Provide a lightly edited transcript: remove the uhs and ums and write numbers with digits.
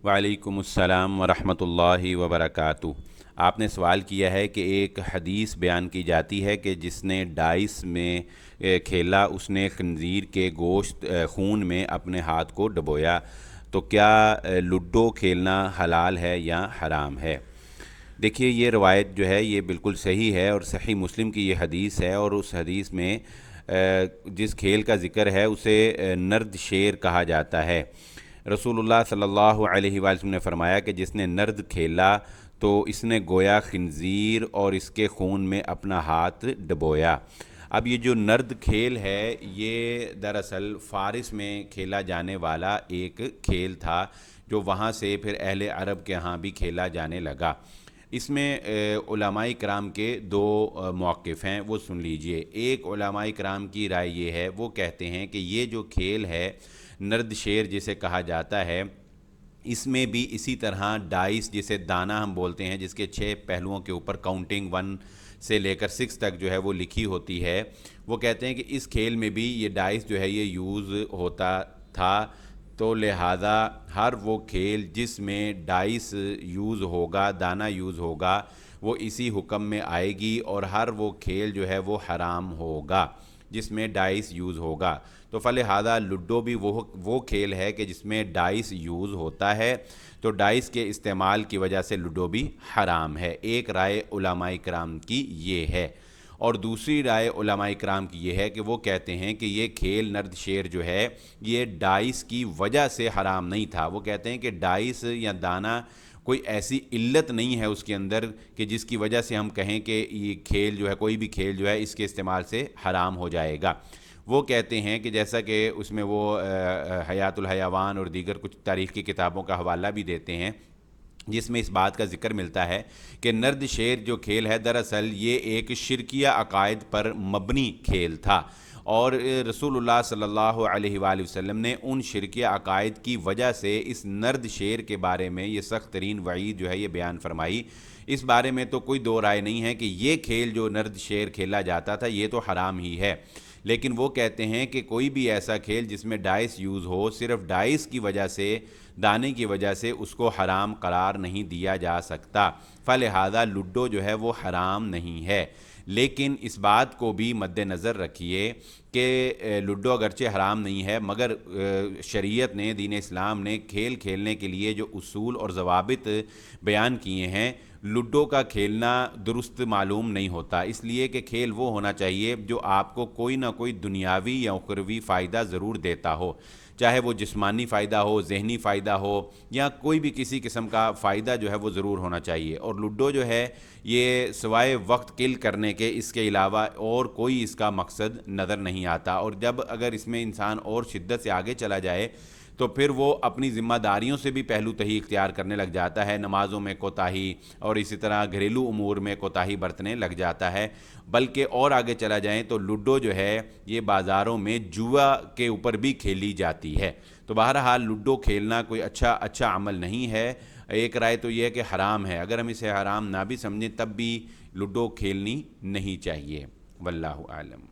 وعلیکم السلام ورحمۃ اللہ وبرکاتہ۔ آپ نے سوال کیا ہے کہ ایک حدیث بیان کی جاتی ہے کہ جس نے ڈائس میں کھیلا اس نے خنزیر کے گوشت خون میں اپنے ہاتھ کو ڈبویا، تو کیا لوڈو کھیلنا حلال ہے یا حرام ہے؟ دیکھیے، یہ روایت جو ہے یہ بالکل صحیح ہے اور صحیح مسلم کی یہ حدیث ہے، اور اس حدیث میں جس کھیل کا ذکر ہے اسے نرد شیر کہا جاتا ہے۔ رسول اللہ صلی اللہ علیہ وآلہ وسلم نے فرمایا کہ جس نے نرد کھیلا تو اس نے گویا خنزیر اور اس کے خون میں اپنا ہاتھ ڈبویا۔ اب یہ جو نرد کھیل ہے یہ دراصل فارس میں کھیلا جانے والا ایک کھیل تھا، جو وہاں سے پھر اہل عرب کے ہاں بھی کھیلا جانے لگا۔ اس میں علماء کرام کے دو موقف ہیں، وہ سن لیجئے۔ ایک علماء کرام کی رائے یہ ہے، وہ کہتے ہیں کہ یہ جو کھیل ہے نرد شیر جسے کہا جاتا ہے، اس میں بھی اسی طرح ڈائس جسے دانہ ہم بولتے ہیں، جس کے 6 پہلوؤں کے اوپر کاؤنٹنگ 1 سے لے کر 6 تک جو ہے وہ لکھی ہوتی ہے، وہ کہتے ہیں کہ اس کھیل میں بھی یہ ڈائس جو ہے یہ یوز ہوتا تھا۔ تو لہٰذا ہر وہ کھیل جس میں ڈائس یوز ہوگا، دانہ یوز ہوگا، وہ اسی حکم میں آئے گی، اور ہر وہ کھیل جو ہے وہ حرام ہوگا جس میں ڈائس یوز ہوگا۔ تو فلہذا لوڈو بھی وہ کھیل ہے کہ جس میں ڈائس یوز ہوتا ہے، تو ڈائس کے استعمال کی وجہ سے لوڈو بھی حرام ہے۔ ایک رائے علماء کرام کی یہ ہے، اور دوسری رائے علماء کرام کی یہ ہے کہ وہ کہتے ہیں کہ یہ کھیل نرد شیر جو ہے یہ ڈائس کی وجہ سے حرام نہیں تھا۔ وہ کہتے ہیں کہ ڈائس یا دانہ کوئی ایسی علت نہیں ہے اس کے اندر کہ جس کی وجہ سے ہم کہیں کہ یہ کھیل جو ہے، کوئی بھی کھیل جو ہے اس کے استعمال سے حرام ہو جائے گا۔ وہ کہتے ہیں کہ جیسا کہ اس میں وہ حیات الحیوان اور دیگر کچھ تاریخ کی کتابوں کا حوالہ بھی دیتے ہیں، جس میں اس بات کا ذکر ملتا ہے کہ نرد شیر جو کھیل ہے دراصل یہ ایک شرکیہ عقائد پر مبنی کھیل تھا، اور رسول اللہ صلی اللہ علیہ وآلہ وسلم نے ان شرکیہ عقائد کی وجہ سے اس نرد شیر کے بارے میں یہ سخت ترین وعید جو ہے یہ بیان فرمائی۔ اس بارے میں تو کوئی دو رائے نہیں ہے کہ یہ کھیل جو نرد شیر کھیلا جاتا تھا یہ تو حرام ہی ہے، لیکن وہ کہتے ہیں کہ کوئی بھی ایسا کھیل جس میں ڈائس یوز ہو، صرف ڈائس کی وجہ سے، دانے کی وجہ سے اس کو حرام قرار نہیں دیا جا سکتا، فلہذا لوڈو جو ہے وہ حرام نہیں ہے۔ لیکن اس بات کو بھی مد نظر رکھیے کہ لوڈو اگرچہ حرام نہیں ہے، مگر شریعت نے، دین اسلام نے کھیل کھیلنے کے لیے جو اصول اور ضوابط بیان کیے ہیں، لوڈو کا کھیلنا درست معلوم نہیں ہوتا، اس لیے کہ کھیل وہ ہونا چاہیے جو آپ کو کوئی نہ کوئی دنیاوی یا اخروی فائدہ ضرور دیتا ہو، چاہے وہ جسمانی فائدہ ہو، ذہنی فائدہ ہو، یا کوئی بھی کسی قسم کا فائدہ جو ہے وہ ضرور ہونا چاہیے۔ اور لوڈو جو ہے یہ سوائے وقت کل کرنے کے اس کے علاوہ اور کوئی اس کا مقصد نظر نہیں آتا، اور جب اگر اس میں انسان اور شدت سے آگے چلا جائے تو پھر وہ اپنی ذمہ داریوں سے بھی پہلو تہی اختیار کرنے لگ جاتا ہے، نمازوں میں کوتاہی اور اسی طرح گھریلو امور میں کوتاہی برتنے لگ جاتا ہے۔ بلکہ اور آگے چلا جائیں تو لوڈو جو ہے یہ بازاروں میں جوا کے اوپر بھی کھیلی جاتی ہے۔ تو بہرحال لوڈو کھیلنا کوئی اچھا عمل نہیں ہے۔ ایک رائے تو یہ ہے کہ حرام ہے، اگر ہم اسے حرام نہ بھی سمجھیں تب بھی لوڈو کھیلنی نہیں چاہیے، واللہ اعلم۔